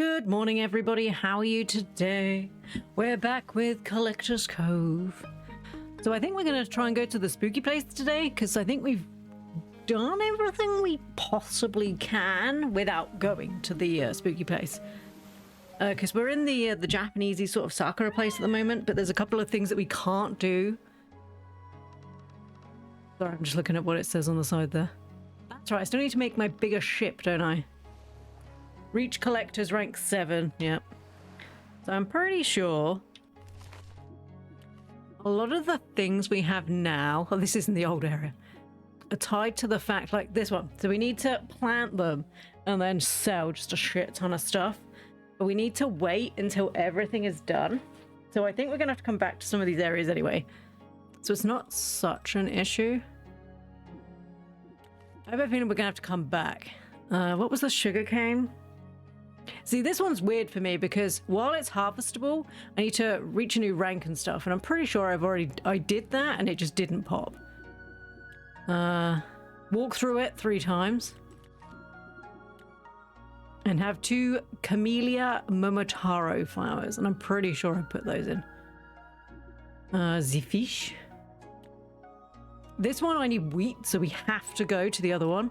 Good morning, everybody. How are you today? We're back with Collector's Cove. So I think we're going to try and go to the spooky place today, because I think we've done everything we possibly can without going to the spooky place. Because we're in the Japanesey sort of Sakura place at the moment, but there's a couple of things that we can't do. Sorry, I'm just looking at what it says on the side there. That's right, I still need to make my bigger ship, don't I? Reach collectors rank 7, yep. So I'm pretty sure a lot of the things we have now, oh, this isn't the old area, are tied to the fact, like this one. So we need to plant them and then sell just a shit ton of stuff. But we need to wait until everything is done. So I think we're going to have to come back to some of these areas anyway. So it's not such an issue. I have a feeling we're going to have to come back. What was the sugar cane? See, this one's weird for me because while it's harvestable, I need to reach a new rank and stuff. And I'm pretty sure I did that and it just didn't pop. Walk through it 3 times. And have 2 Camellia Momotaro flowers. And I'm pretty sure I put those in. The fish. This one I need wheat, so we have to go to the other one.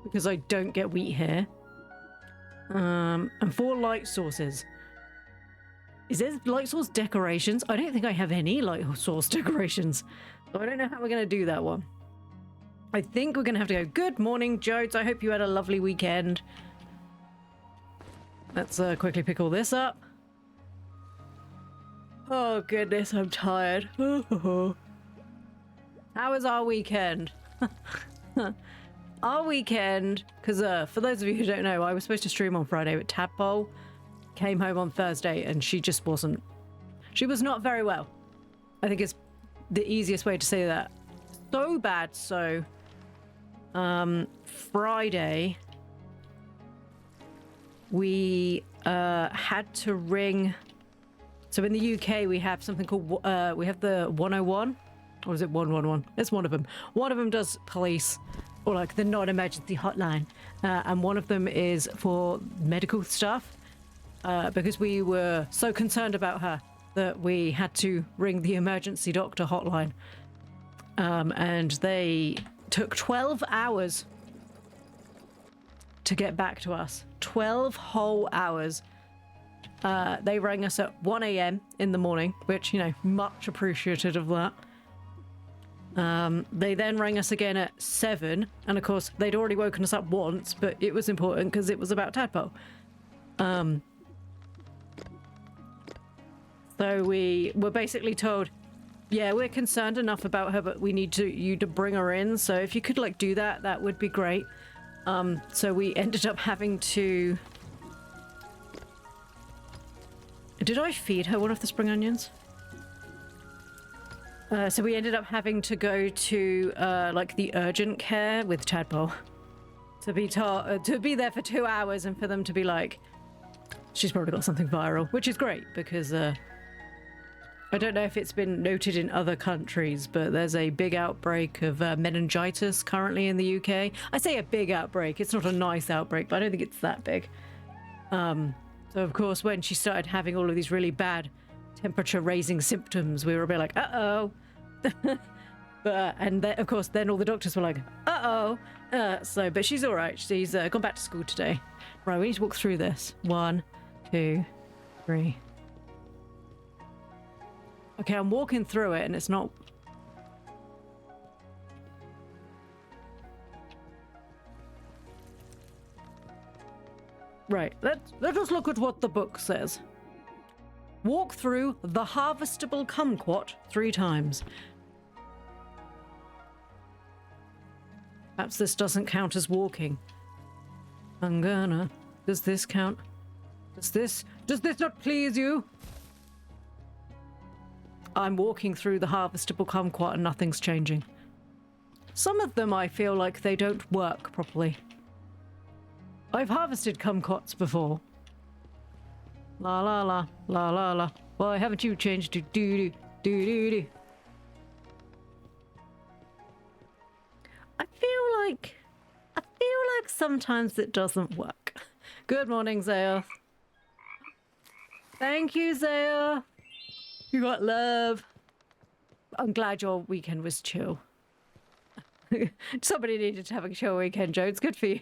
Because I don't get wheat here. And 4 light sources. Is there light source decorations? I don't think I have any light source decorations. So I don't know how we're going to do that one. I think we're going to have to go. Good morning, Jodes. I hope you had a lovely weekend. Let's quickly pick all this up. Oh, goodness, I'm tired. How was our weekend? Our weekend, because for those of you who don't know, I was supposed to stream on Friday, but Tadpole came home on Thursday and she just wasn't. She was not very well. I think it's the easiest way to say that. So bad, so Friday we had to ring. So in the UK we have something called we have the 101, or is it 111? It's one of them. One of them does police, or like the non-emergency hotline, and one of them is for medical stuff, because we were so concerned about her that we had to ring the emergency doctor hotline, and they took 12 hours to get back to us. 12 whole hours. They rang us at 1 a.m. in the morning, which, you know, much appreciative of that. They then rang us again at 7, and of course they'd already woken us up once, but it was important because it was about Tadpole. So we were basically told, yeah, we're concerned enough about her, but we need you to bring her in. So if you could like do that, that would be great. So we ended up having to... Did I feed her one of the spring onions? So we ended up having to go to like the urgent care with Tadpole to be there for 2 hours, and for them to be like, she's probably got something viral, which is great because I don't know if it's been noted in other countries, but there's a big outbreak of meningitis currently in the UK. I say a big outbreak, it's not a nice outbreak, but I don't think it's that big. So of course when she started having all of these really bad temperature raising symptoms, we were a bit like, uh-oh. And then, of course, then all the doctors were like, uh-oh. But she's all right. She's gone back to school today. Right, we need to walk through this. 1, 2, 3. Okay, I'm walking through it and it's not... Right, let us look at what the book says. Walk through the harvestable kumquat 3 times. Perhaps this doesn't count as walking. I'm gonna... Does this count? Does this not please you? I'm walking through the harvestable kumquat and nothing's changing. Some of them I feel like they don't work properly. I've harvested kumquats before. La la la, la la la. Why haven't you changed to doo doo doo doo doo? I feel like sometimes it doesn't work. Good morning, Zayoth. Thank you, Zaya. You got love. I'm glad your weekend was chill. Somebody needed to have a chill weekend, Joe. It's good for you.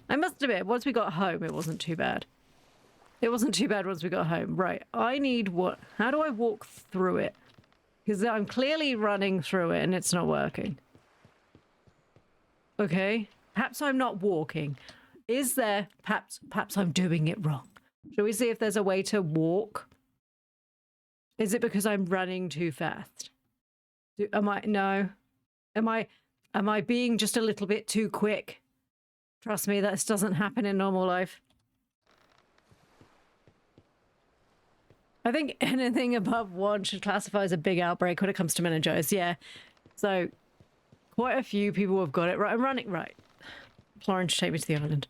I must admit, once we got home, it wasn't too bad. It wasn't too bad once we got home. Right, I need what? How do I walk through it? Because I'm clearly running through it and it's not working. Okay, perhaps I'm not walking. Is there, perhaps I'm doing it wrong. Shall we see if there's a way to walk? Is it because I'm running too fast? No. Am I being just a little bit too quick? Trust me, this doesn't happen in normal life. I think anything above 1 should classify as a big outbreak when it comes to meningitis. Yeah. So, quite a few people have got it. Right, I'm running. Right. Plorange, take me to the island.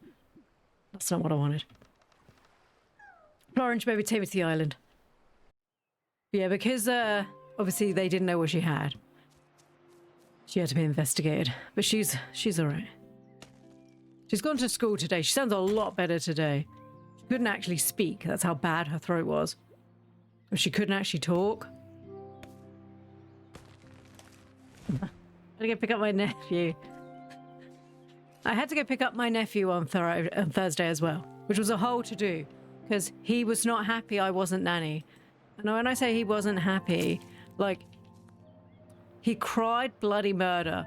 That's not what I wanted. Plorange, maybe take me to the island. Yeah, because obviously they didn't know what she had. She had to be investigated. But she's alright. She's gone to school today. She sounds a lot better today. She couldn't actually speak. That's how bad her throat was. But she couldn't actually talk. I had to go pick up my nephew. I had to go pick up my nephew on Thursday as well, which was a whole to-do, because he was not happy I wasn't nanny. And when I say he wasn't happy, like, he cried bloody murder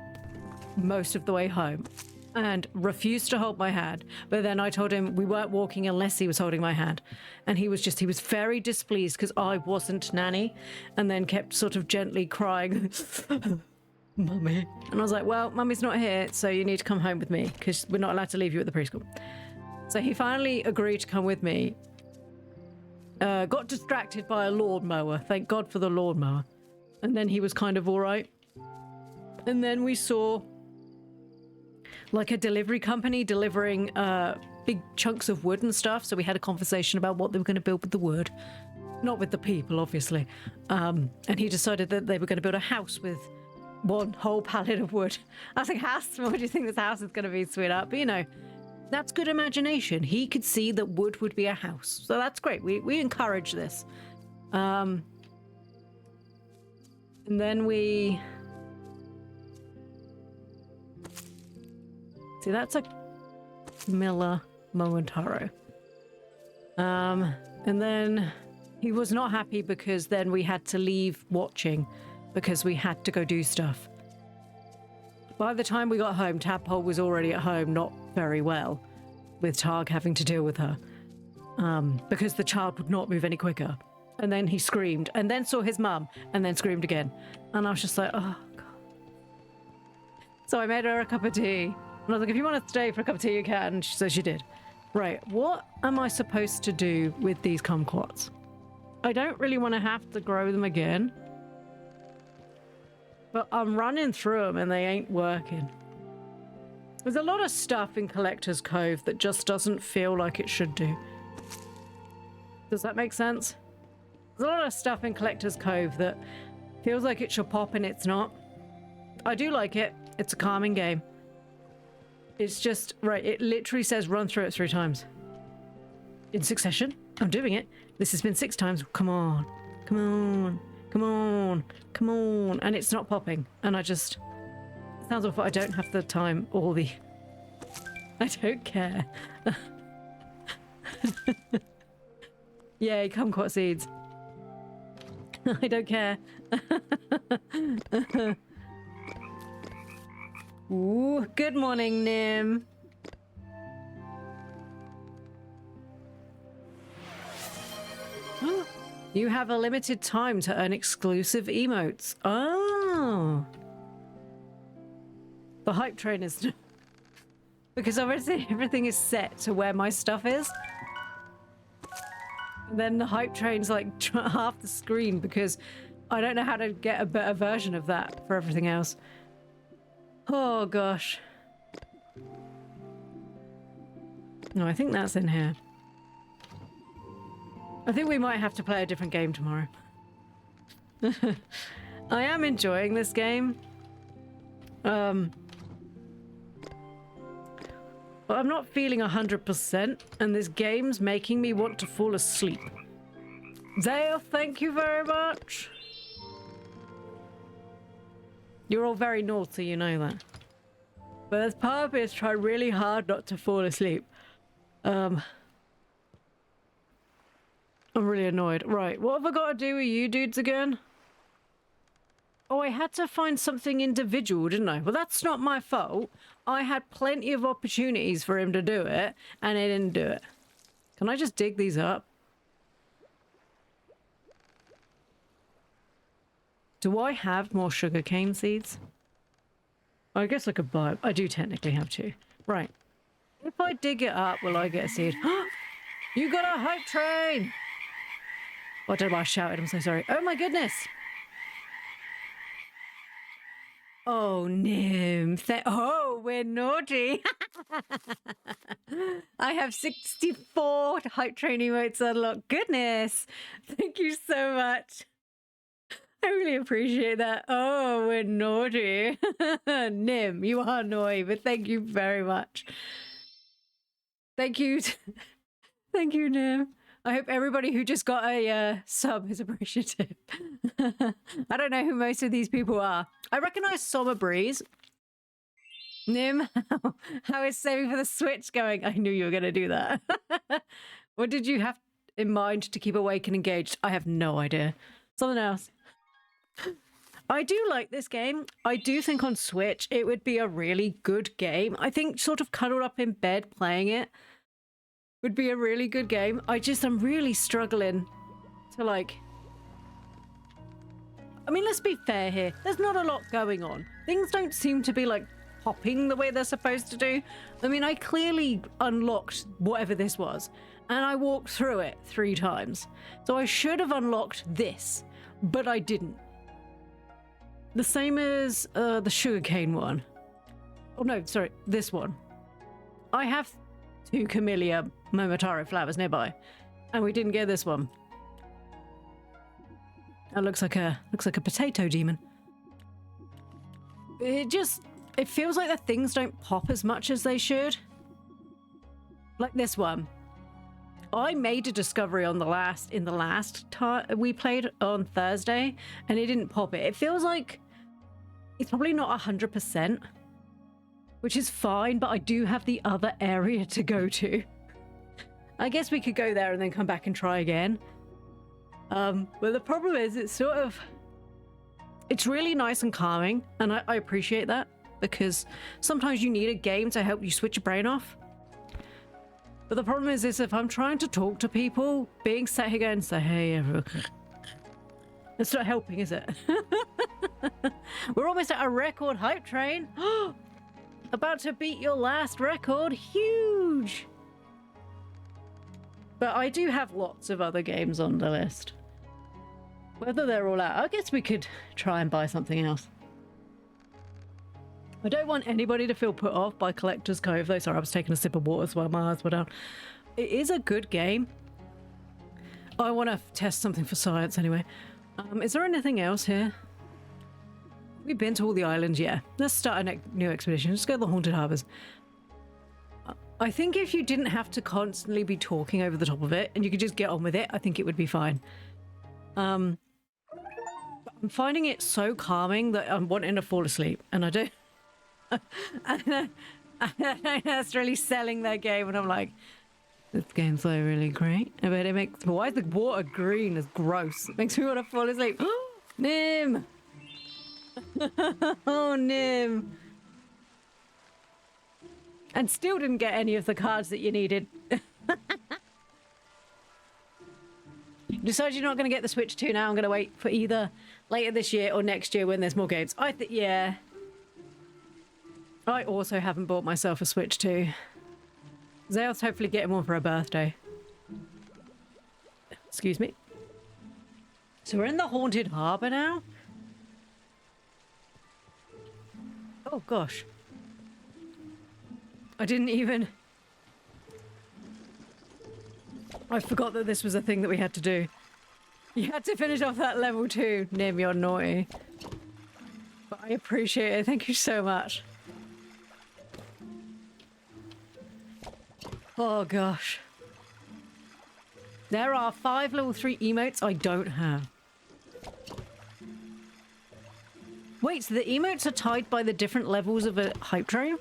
most of the way home and refused to hold my hand. But then I told him we weren't walking unless he was holding my hand. And he was very displeased because I wasn't nanny, and then kept sort of gently crying, Mummy. And I was like, well, Mummy's not here, so you need to come home with me because we're not allowed to leave you at the preschool. So he finally agreed to come with me. Got distracted by a lawnmower. Thank God for the lawnmower. And then he was kind of all right. And then we saw like a delivery company delivering big chunks of wood and stuff. So we had a conversation about what they were going to build with the wood. Not with the people, obviously. And he decided that they were going to build a house with one whole pallet of wood. I was like, how small do you think this house is going to be, sweetheart? But you know, that's good imagination. He could see that wood would be a house. So that's great. We encourage this. And then we... See, that's a Miller Momentaro. And then he was not happy because then we had to leave watching because we had to go do stuff. By the time we got home, Tadpole was already at home, not very well, with Targ having to deal with her. Because the child would not move any quicker. And then he screamed, and then saw his mum, and then screamed again. And I was just like, oh, God. So I made her a cup of tea. And I was like, if you want to stay for a cup of tea, you can. So she did. Right, what am I supposed to do with these kumquats? I don't really want to have to grow them again. But I'm running through them and they ain't working. There's a lot of stuff in Collector's Cove that just doesn't feel like it should do. Does that make sense? There's a lot of stuff in Collector's Cove that feels like it should pop and it's not. I do like it. It's a calming game. It's just, right, it literally says run through it 3 times. In succession. I'm doing it. This has been 6 times. Come on. Come on. Come on. Come on. And it's not popping. And I just... It sounds awful. I don't have the time or the... I don't care. Yay, kumquat seeds. I don't care. Ooh, good morning, Nim. You have a limited time to earn exclusive emotes. Oh. The hype train is... because obviously everything is set to where my stuff is. And then the hype train's like half the screen because I don't know how to get a better version of that for everything else. Oh, gosh. No, I think that's in here. I think we might have to play a different game tomorrow. I am enjoying this game. But I'm not feeling 100%, and this game's making me want to fall asleep. Zale, thank you very much. You're all very naughty, you know that. But as part of me is try really hard not to fall asleep. I'm really annoyed. Right, what have I got to do with you dudes again? Oh, I had to find something individual, didn't I? Well, that's not my fault. I had plenty of opportunities for him to do it, and he didn't do it. Can I just dig these up? Do I have more sugarcane seeds? I guess I could buy it. I do technically have two. Right. If I dig it up, will I get a seed? You got a hype train! Oh, I don't know why I shouted. I'm so sorry. Oh my goodness! Oh, Nim. Oh, we're naughty. I have 64 hype train emotes unlocked. Goodness. Thank you so much. I really appreciate that. Oh, we're naughty. Nim, you are naughty, but thank you very much. Thank you. Thank you, Nim. I hope everybody who just got a sub is appreciative. I don't know who most of these people are. I recognize Summer Breeze. Nim, how is saving for the Switch going? I knew you were going to do that. What did you have in mind to keep awake and engaged? I have no idea. Something else. I do like this game. I do think on Switch it would be a really good game. I think sort of cuddled up in bed playing it would be a really good game. I'm really struggling to like... I mean, let's be fair here. There's not a lot going on. Things don't seem to be like popping the way they're supposed to do. I mean, I clearly unlocked whatever this was and I walked through it 3 times. So I should have unlocked this, but I didn't. The same as the sugarcane one. Oh no, sorry, this one. I have 2 Camellia Momotaro flowers nearby, and we didn't get this one. That looks like a potato demon. It feels like the things don't pop as much as they should. Like this one. I made a discovery on the last time we played on Thursday, and it didn't pop it. It feels like it's probably not 100%, which is fine, but I do have the other area to go to. I guess we could go there and then come back and try again. But the problem is it's really nice and calming, and I appreciate that, because sometimes you need a game to help you switch your brain off. But the problem is if I'm trying to talk to people, being sat here going, say, hey, everyone. It's not helping, is it? We're almost at a record hype train. About to beat your last record. Huge. But I do have lots of other games on the list. Whether they're all out, I guess we could try and buy something else. I don't want anybody to feel put off by Collector's Cove, though. Sorry, I was taking a sip of water while my eyes were down. It is a good game. I want to test something for science anyway. Is there anything else here? We've been to all the islands, yeah. Let's start a new expedition. Let's go to the Haunted Harbours. I think if you didn't have to constantly be talking over the top of it and you could just get on with it, I think it would be fine. But I'm finding it so calming that I'm wanting to fall asleep, and I don't... That's really selling their game, and I'm like, this game's so really great. But it makes... Why is the water green? It's gross. It makes me want to fall asleep. Nim! Oh, Nim. And still didn't get any of the cards that you needed. Decided you're not going to get the Switch 2 now. I'm going to wait for either later this year or next year when there's more games. I think, yeah. I also haven't bought myself a Switch 2. Zale's hopefully getting one for her birthday. Excuse me. So we're in the Haunted Harbour now? Oh gosh. I didn't even... I forgot that this was a thing that we had to do. You had to finish off that level 2. Nim, you're naughty. But I appreciate it. Thank you so much. Oh gosh. There are 5 level 3 emotes I don't have. Wait, so the emotes are tied by the different levels of a hype train?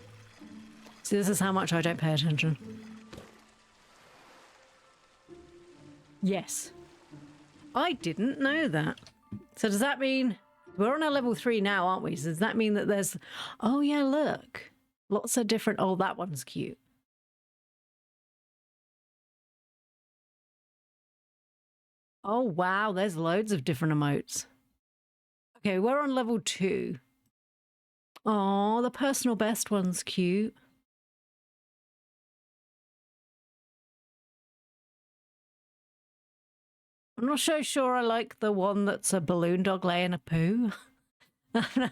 So this is how much I don't pay attention. Yes. I didn't know that. So does that mean... We're on a level 3 now, aren't we? So does that mean that there's... Oh yeah, look. Lots of different... Oh, that one's cute. Oh wow, there's loads of different emotes. Okay, we're on level 2. Oh, the personal best one's cute. I'm not so sure I like the one that's a balloon dog laying a poo. Oh,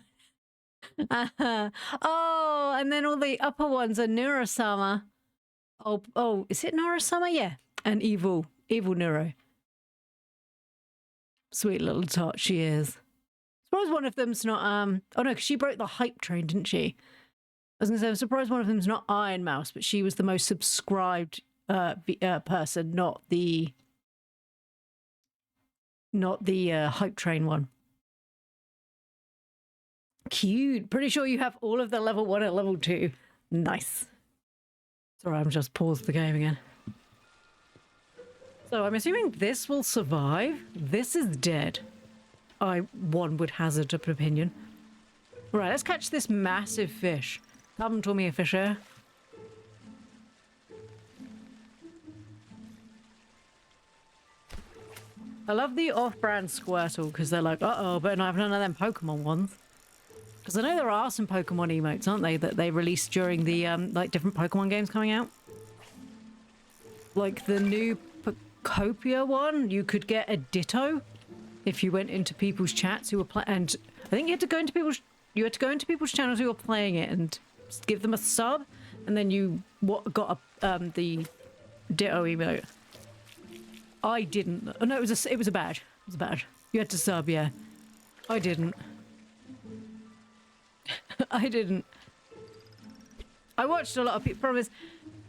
and then all the upper ones are Neurosama. Oh, is it Neurosama? Yeah, and evil Neuro. Sweet little tot she is. Surprised one of them's not oh no, because she broke the hype train, didn't she? I was gonna say I'm surprised one of them's not Iron Mouse, but she was the most subscribed person, not the hype train one. Cute. Pretty sure you have all of the level 1 and level 2. Nice. Sorry, I'm just paused the game again. So I'm assuming this will survive. This is dead. One would hazard an opinion. Right, let's catch this massive fish. Come to me, fisher. I love the off-brand Squirtle because they're like, uh-oh, but I have none of them Pokemon ones. Because I know there are some Pokemon emotes, aren't they, that they released during the, like, different Pokemon games coming out? Like the new Copia one, you could get a Ditto if you went into people's chats who were playing, and I think you had to go into people's channels who were playing it and give them a sub, and then you got the Ditto emote. I didn't. Oh no, it was a badge. It was a badge. You had to sub, yeah. I didn't. I didn't. I watched a lot of people. Problem is,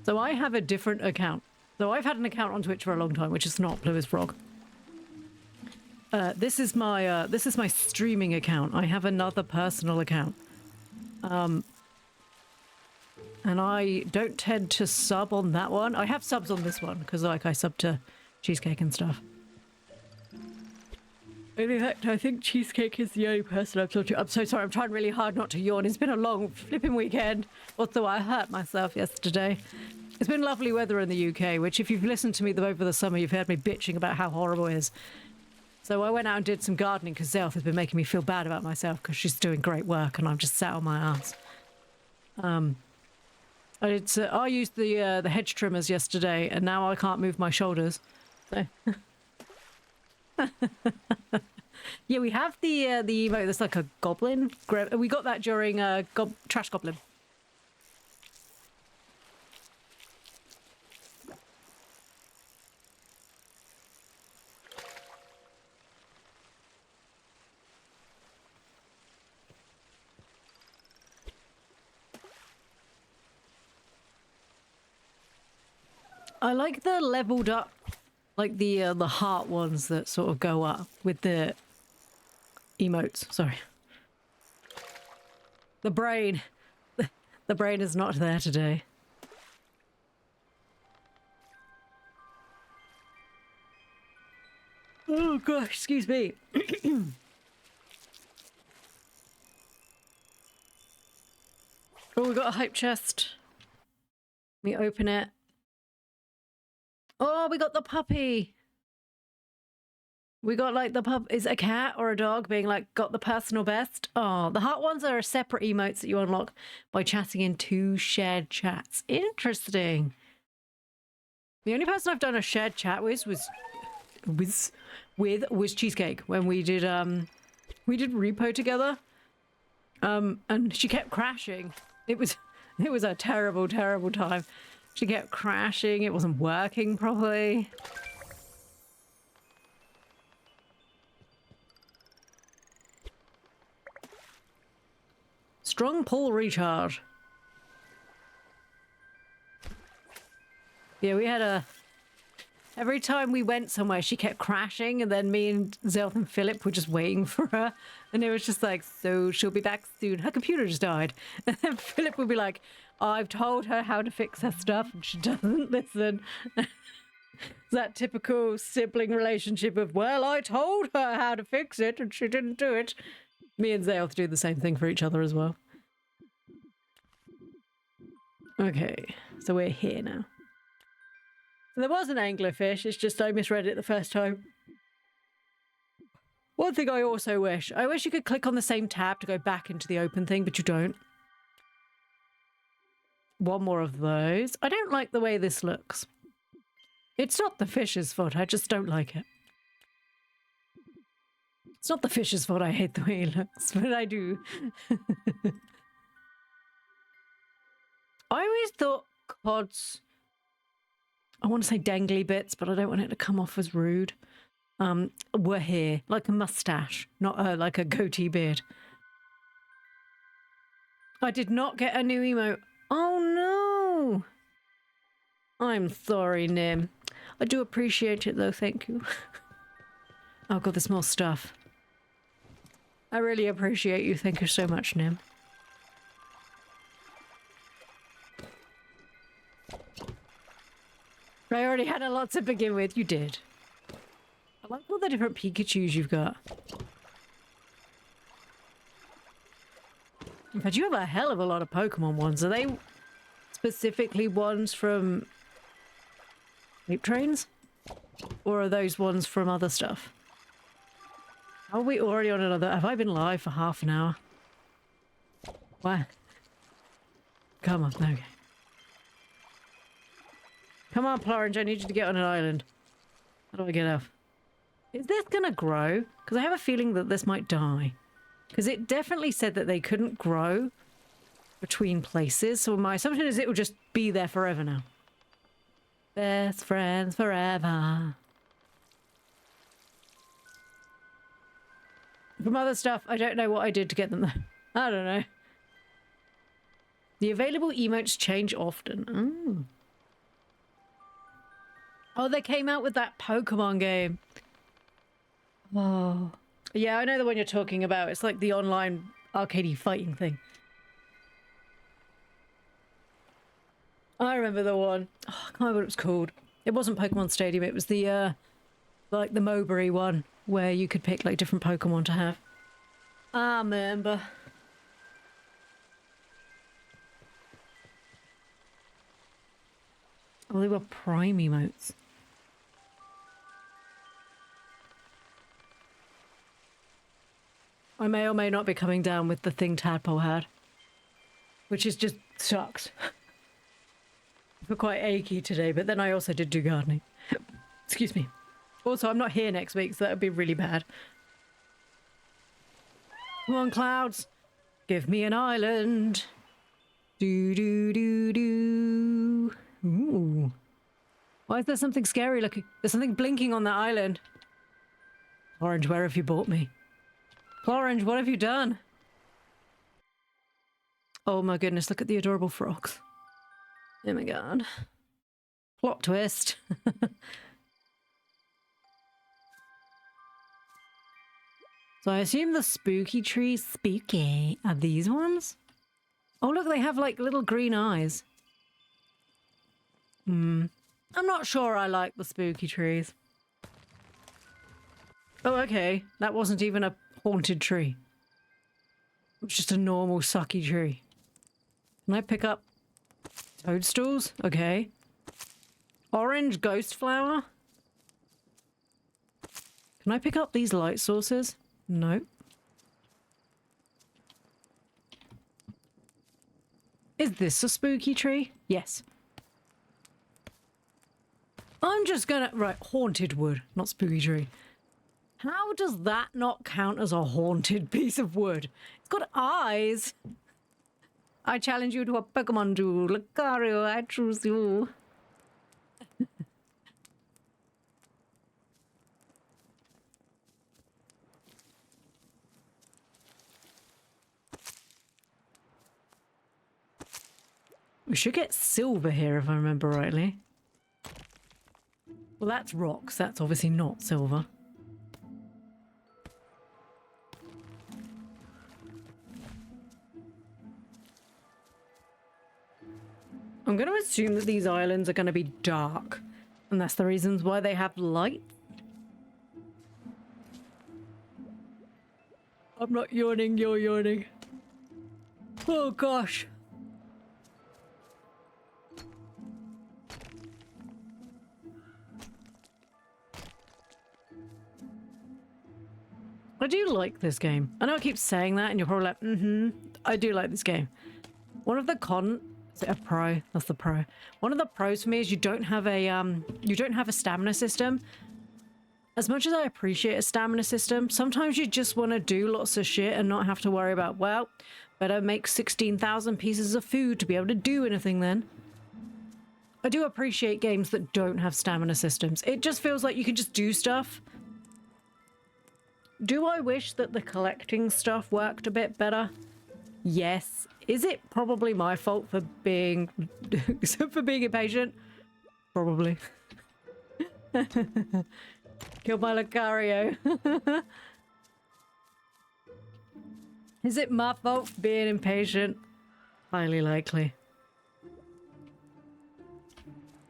so I have a different account. So I've had an account on Twitch for a long time, which is not Ploo Frog. This is my streaming account. I have another personal account. And I don't tend to sub on that one. I have subs on this one because like I sub to Cheesecake and stuff. In fact, I think Cheesecake is the only person I've talked to. I'm so sorry, I'm trying really hard not to yawn. It's been a long flipping weekend. Also, I hurt myself yesterday. It's been lovely weather in the UK, which if you've listened to me over the summer, you've heard me bitching about how horrible it is. So I went out and did some gardening because Zelf has been making me feel bad about myself because she's doing great work and I'm just sat on my ass. I used the hedge trimmers yesterday and now I can't move my shoulders. So. Yeah, we have the emote that's like a goblin. We got that during Trash Goblin. I like the leveled up, like the heart ones that sort of go up with the emotes. Sorry. The brain. The brain is not there today. Oh gosh, excuse me. Oh, we got a hype chest. Let me open it. Oh, we got the puppy. We got like the pup. Is it a cat or a dog being like, got the personal best? Oh, the heart ones are separate emotes that you unlock by chatting in 2 shared chats. Interesting. The only person I've done a shared chat with was Cheesecake when we did repo together. And she kept crashing. It was a terrible, terrible time. She kept crashing. It wasn't working properly. Strong pull recharge. Yeah, we had a... Every time we went somewhere, she kept crashing, and then me and Zelth and Philip were just waiting for her. And it was just like, so she'll be back soon. Her computer just died. And then Philip would be like, I've told her how to fix her stuff, and she doesn't listen. That typical sibling relationship of, well, I told her how to fix it, and she didn't do it. Me and Zelth do the same thing for each other as well. Okay, so we're here now. So there was an anglerfish, it's just I misread it the first time. One thing I also wish you could click on the same tab to go back into the open thing, but you don't. One more of those. I don't like the way this looks. It's not the fish's fault, I just don't like it. It's not the fish's fault I hate the way it looks, but I do. I always thought cod's... I want to say dangly bits, but I don't want it to come off as rude. Were here, like a mustache, not like a goatee beard. I did not get a new emote. Oh no! I'm sorry, Nim. I do appreciate it though, thank you. Oh god, there's more stuff. I really appreciate you, thank you so much, Nim. I already had a lot to begin with. You did. I like all the different Pikachus you've got. In fact, you have a hell of a lot of Pokemon ones. Are they specifically ones from Sleep Trains? Or are those ones from other stuff? Are we already on another? Have I been live for half an hour? What? Come on, okay. Come on, Plorange, I need you to get on an island. How do I get off? Is this gonna grow? Because I have a feeling that this might die. Because it definitely said that they couldn't grow between places, so my assumption is it will just be there forever now. Best friends forever. From other stuff, I don't know what I did to get them there. I don't know. The available emotes change often. Oh. Oh, they came out with that Pokemon game. Oh. Yeah, I know the one you're talking about. It's like the online arcadey fighting thing. I remember the one. Oh, I can't remember what it was called. It wasn't Pokemon Stadium. It was the, like the Mowbray one, where you could pick like different Pokemon to have. I remember. Oh, they were prime emotes. I may or may not be coming down with the thing Tadpole had. Which is just sucks. I feel quite achy today, but then I also did do gardening. Excuse me. Also, I'm not here next week, so that would be really bad. Come on, clouds. Give me an island. Do do do do. Ooh. Why is there something scary looking? There's something blinking on that island. Orange, where have you brought me? Plorange, what have you done? Oh my goodness, look at the adorable frogs. Oh my god. Plot twist. So I assume the spooky trees, spooky, are these ones? Oh look, they have like little green eyes. I'm not sure I like the spooky trees. Oh, okay. That wasn't even a haunted tree. It was just a normal sucky tree. Can I pick up toadstools? Okay. Orange ghost flower? Can I pick up these light sources? No. Is this a spooky tree? Yes. I'm just gonna... Right, haunted wood, not spooky tree. How does that not count as a haunted piece of wood? It's got eyes. I challenge you to a Pokemon duel. Lucario, I choose you. We should get silver here if I remember rightly. Well, that's rocks. That's obviously not silver. I'm going to assume that these islands are going to be dark. And that's the reasons why they have light. I'm not yawning, you're yawning. Oh gosh. I do like this game. I know I keep saying that and you're probably like, I do like this game. One of the is it a pro? That's the pro. One of the pros for me is you don't have a stamina system. As much as I appreciate a stamina system, sometimes you just want to do lots of shit and not have to worry about, well, better make 16,000 pieces of food to be able to do anything then. I do appreciate games that don't have stamina systems. It just feels like you can just do stuff. Do I wish that the collecting stuff worked a bit better? Yes. Is it probably my fault for being impatient? Probably. Kill my Lucario. Is it my fault for being impatient? Highly likely.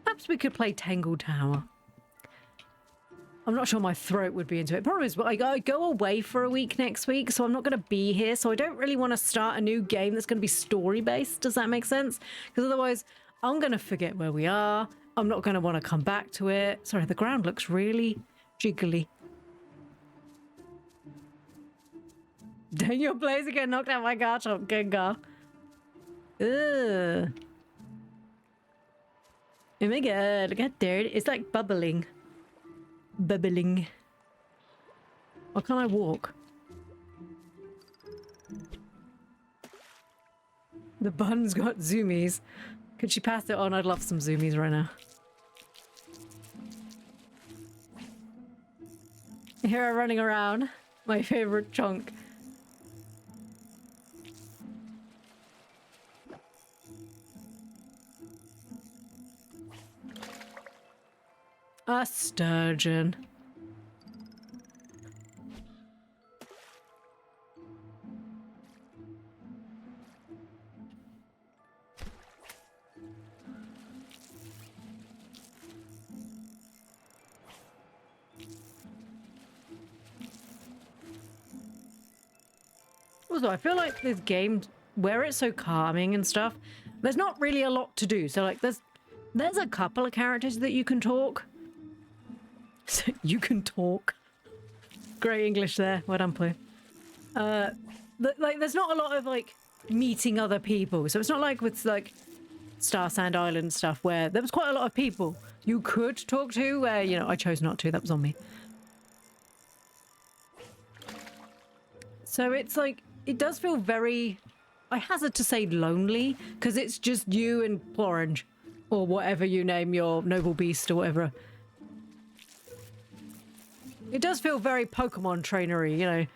Perhaps we could play Tangle Tower. I'm not sure my throat would be into it. Problem is, I go away for a week next week, so I'm not going to be here. So I don't really want to start a new game that's going to be story-based. Does that make sense? Because otherwise, I'm going to forget where we are. I'm not going to want to come back to it. Sorry, the ground looks really jiggly. Daniel Blazer get knocked out by Garchomp. Gengar. Ugh. Oh my god, look how dirty. It's like bubbling. Bubbling. Why can't I walk? The bun's got zoomies. Could she pass it on? I'd love some zoomies right now. Here I'm running around. My favorite chunk. A sturgeon. Also, I feel like this game, where it's so calming and stuff, there's not really a lot to do. So like there's a couple of characters that you can talk. So you can talk. Great English there. Well done, Ploo. Like there's not a lot of like meeting other people. So it's not like with like Star Sand Island stuff where there was quite a lot of people you could talk to where, you know, I chose not to. That was on me. So it's like, it does feel very, I hazard to say lonely, because it's just you and Plorange, or whatever you name your noble beast or whatever. It does feel very Pokemon trainery, you know.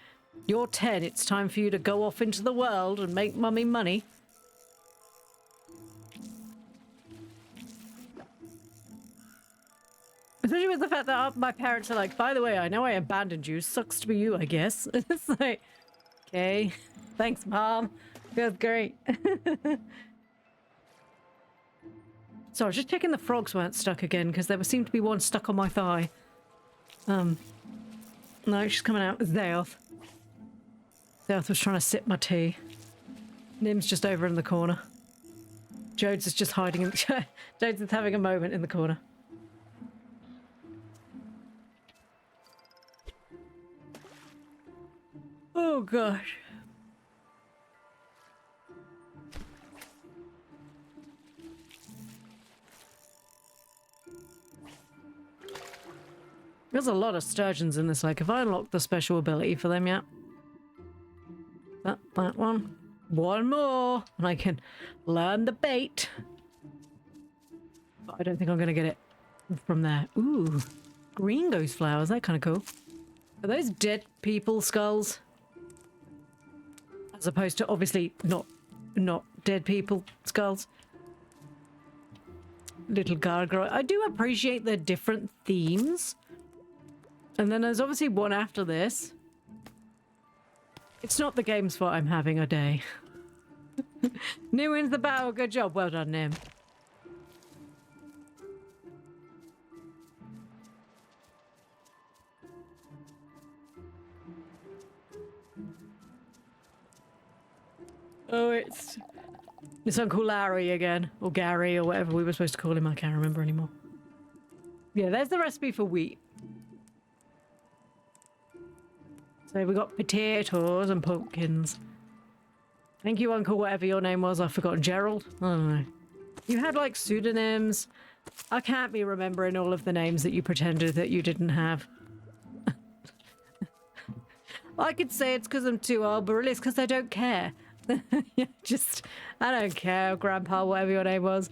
You're 10, it's time for you to go off into the world and make mummy money. Especially with the fact that my parents are like, by the way, I know I abandoned you. Sucks to be you, I guess. It's like, okay. Thanks, Mom. Feels great. So I was just checking the frogs weren't stuck again, because there seemed to be one stuck on my thigh. No, she's coming out. It's Zeoth. Zeoth was trying to sip my tea. Nim's just over in the corner. Jodes is just hiding in the Jodes is having a moment in the corner. Oh gosh. There's a lot of sturgeons in this lake. Have I unlocked the special ability for them yet? That one. One more. And I can learn the bait. But I don't think I'm going to get it from there. Ooh. Green ghost flowers. That kind of cool. Are those dead people skulls? As opposed to obviously not dead people skulls. little gargoyle. I do appreciate the different themes. And then there's obviously one after this. It's not the game's fault I'm having a day. Nim wins the battle. Good job. Well done, Nim. Oh, it's Uncle Larry again. Or Gary, or whatever we were supposed to call him. I can't remember anymore. Yeah, there's the recipe for wheat. So we got potatoes and pumpkins. Thank you, Uncle, whatever your name was. I've forgotten. Gerald? I don't know. You had, like, pseudonyms. I can't be remembering all of the names that you pretended that you didn't have. I could say it's because I'm too old, but really it's because I don't care. Yeah, just, I don't care, Grandpa, whatever your name was.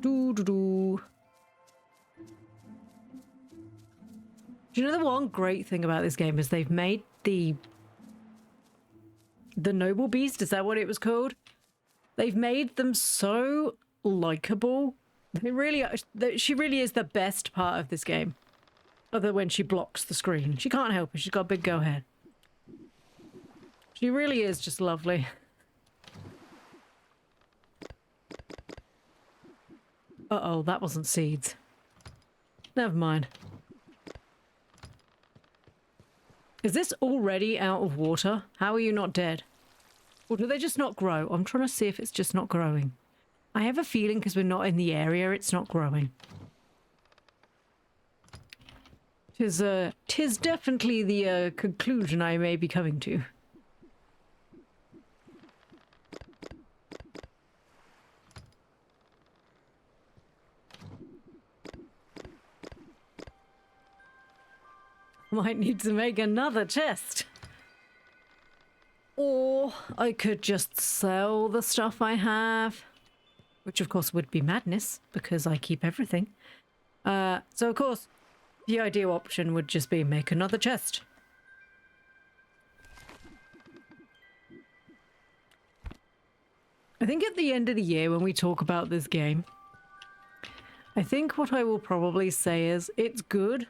Do. Do you know the one great thing about this game is they've made the noble beast, is that what it was called? They've made them so likable. They really are, she really is the best part of this game. Other than when she blocks the screen. She can't help it, she's got a big go head. She really is just lovely. Uh-oh, that wasn't seeds. Never mind. Is this already out of water? How are you not dead? Or do they just not grow? I'm trying to see if it's just not growing. I have a feeling because we're not in the area, it's not growing. Tis definitely the conclusion I may be coming to. Might need to make another chest. Or I could just sell the stuff I have. Which of course would be madness, because I keep everything. So of course, the ideal option would just be make another chest. I think at the end of the year when we talk about this game, I think what I will probably say is it's good.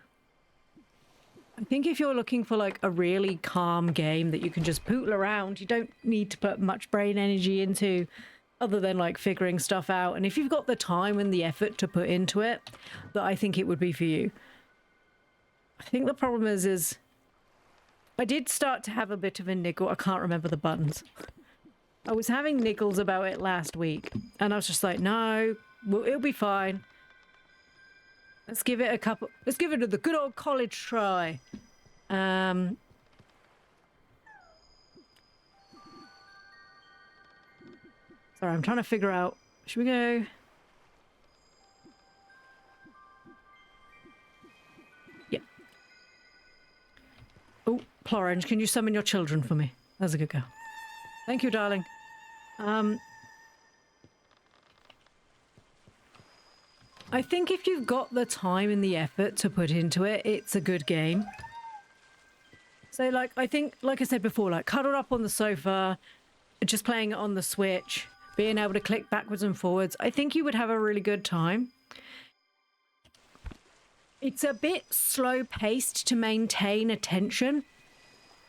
I think if you're looking for like a really calm game that you can just pootle around, you don't need to put much brain energy into other than like figuring stuff out. And if you've got the time and the effort to put into it, that I think it would be for you. I think the problem is I did start to have a bit of a niggle. I can't remember the buttons. I was having niggles about it last week and I was just like, no, well, it'll be fine. Let's give it the good old college try. Sorry, I'm trying to figure out, should we go? Yeah. Oh, Plorange, can you summon your children for me? That's a good girl. Thank you, darling. I think if you've got the time and the effort to put into it, it's a good game. So, like, I think, like I said before, like, cuddled up on the sofa, just playing it on the Switch, being able to click backwards and forwards, I think you would have a really good time. It's a bit slow-paced to maintain attention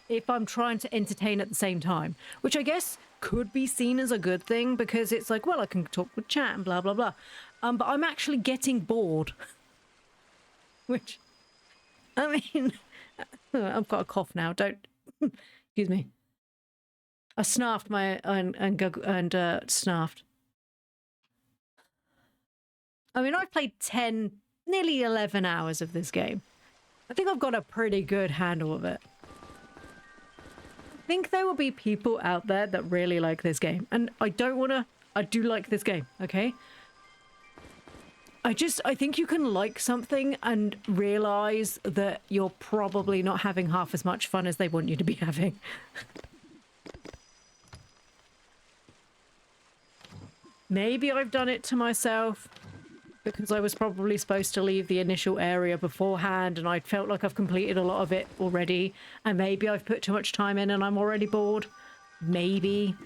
if I'm trying to entertain at the same time, which I guess could be seen as a good thing because it's like, well, I can talk with chat and blah, blah, blah. But I'm actually getting bored. Which, I mean, I've got a cough now. Don't, excuse me. I snarfed snarfed. I mean, I've played 10, nearly 11 hours of this game. I think I've got a pretty good handle of it. I think there will be people out there that really like this game. And I do like this game, okay? I think you can like something and realize that you're probably not having half as much fun as they want you to be having. Maybe I've done it to myself because I was probably supposed to leave the initial area beforehand and I felt like I've completed a lot of it already, and maybe I've put too much time in and I'm already bored. maybe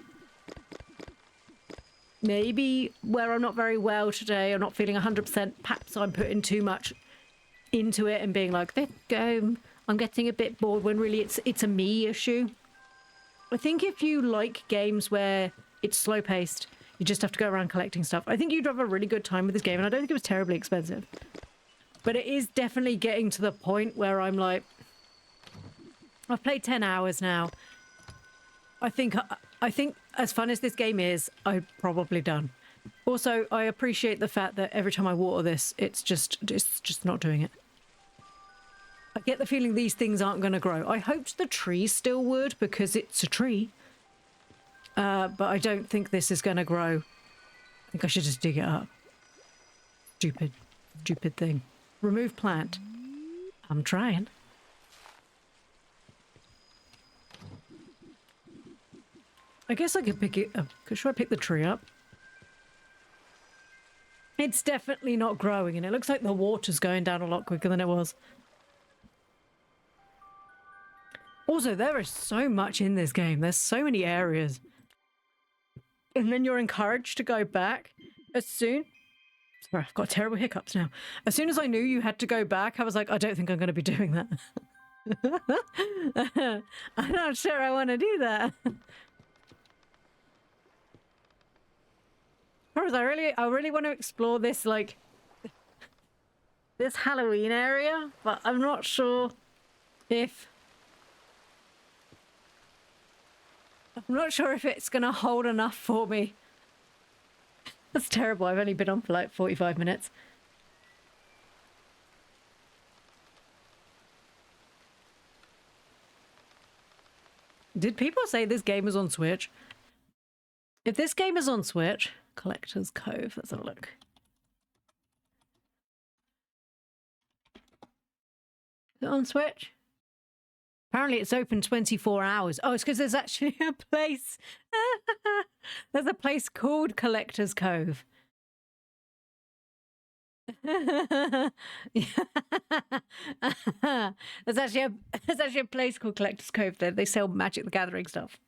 where I'm not very well today, I'm not feeling 100%, perhaps I'm putting too much into it and being like, this game, I'm getting a bit bored, when really it's a me issue. I think if you like games where it's slow paced, you just have to go around collecting stuff, I think you'd have a really good time with this game, and I don't think it was terribly expensive. But it is definitely getting to the point where I'm like, I've played 10 hours now. I think as fun as this game is, I'm probably done. Also, I appreciate the fact that every time I water this, it's just not doing it. I get the feeling these things aren't going to grow. I hoped the tree still would, because it's a tree. But I don't think this is going to grow. I think I should just dig it up. Stupid thing. Remove plant. I'm trying. I guess I could pick it up. Should I pick the tree up? It's definitely not growing, and it looks like the water's going down a lot quicker than it was. Also, there is so much in this game. There's so many areas. And then you're encouraged to go back as soon... Sorry, I've got terrible hiccups now. As soon as I knew you had to go back, I was like, I don't think I'm going to be doing that. I'm not sure I want to do that. Whereas I really want to explore this, like, this Halloween area, but I'm not sure if... I'm not sure if it's going to hold enough for me. That's terrible. I've only been on for like 45 minutes. Did people say this game is on Switch? If this game is on Switch, Collector's Cove, let's have a look. Is it on Switch? Apparently it's open 24 hours. Oh, it's because there's actually a place. There's a place called Collector's Cove. There's actually a place called Collector's Cove there. They sell Magic the Gathering stuff.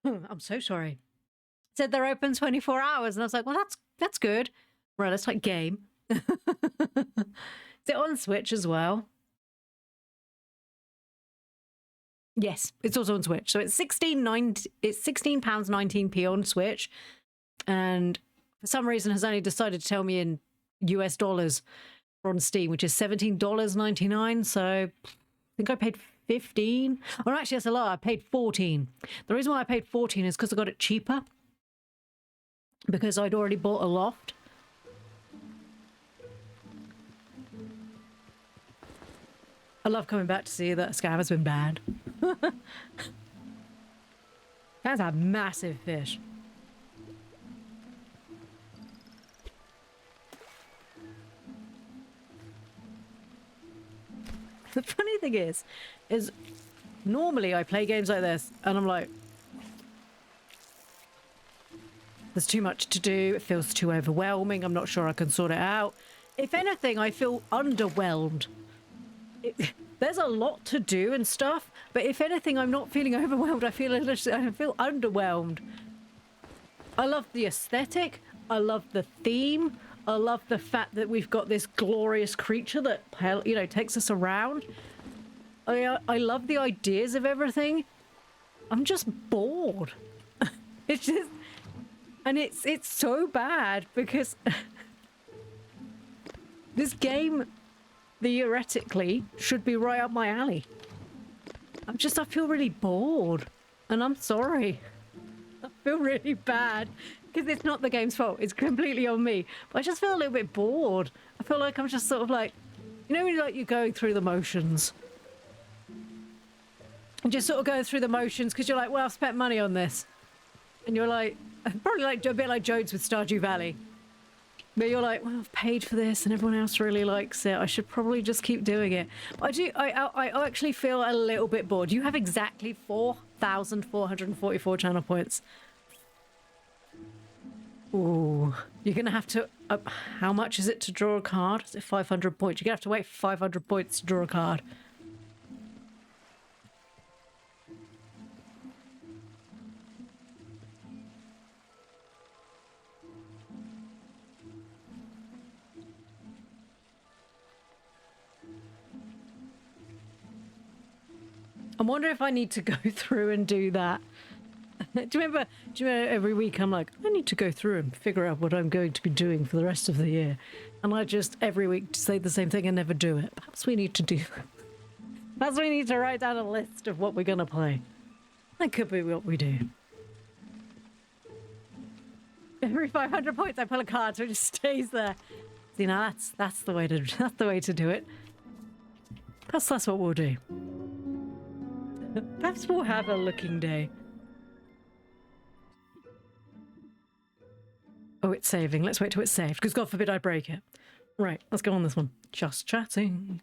I'm so sorry. It said they're open 24 hours, and I was like, well, that's good. Right, let's like game. Is it on Switch as well? Yes, it's also on Switch. So it's £16.19 on Switch, and for some reason has only decided to tell me in US dollars on Steam, which is $17.99. So I think I paid 15. Or actually, that's a lie. I paid 14. The reason why I paid 14 is because I got it cheaper, because I'd already bought a loft. I love coming back to see that scam has been banned. That's a massive fish. The funny thing is normally I play games like this and I'm like, there's too much to do, it feels too overwhelming, I'm not sure I can sort it out. If anything, I feel underwhelmed. There's a lot to do and stuff, but if anything, I'm not feeling overwhelmed. I feel underwhelmed. I love the aesthetic. I love the theme. I love the fact that we've got this glorious creature that, you know, takes us around. I love the ideas of everything. I'm just bored. It's just, and it's so bad because this game theoretically should be right up my alley. I feel really bored, and I'm sorry. I feel really bad because it's not the game's fault. It's completely on me. But I just feel a little bit bored. I feel like I'm just sort of like, you know, when you're going through the motions. And just sort of going through the motions because you're like, well, I've spent money on this. And you're like, probably like a bit like Jones with Stardew Valley. But you're like, well, I've paid for this and everyone else really likes it. I should probably just keep doing it. But I actually feel a little bit bored. You have exactly 4,444 channel points. Ooh, you're going to have to... how much is it to draw a card? Is it 500 points? You're going to have to wait for 500 points to draw a card. I wonder if I need to go through and do that. Do you remember every week I'm like, I need to go through and figure out what I'm going to be doing for the rest of the year. And I just every week say the same thing and never do it. Perhaps we need to do that. Perhaps we need to write down a list of what we're going to play. That could be what we do. Every 500 points I pull a card so it just stays there. See, now that's the way to do it. Perhaps that's what we'll do. Perhaps we'll have a looking day. Oh, it's saving. Let's wait till it's saved, because God forbid I break it. Right, let's go on this one. Just chatting.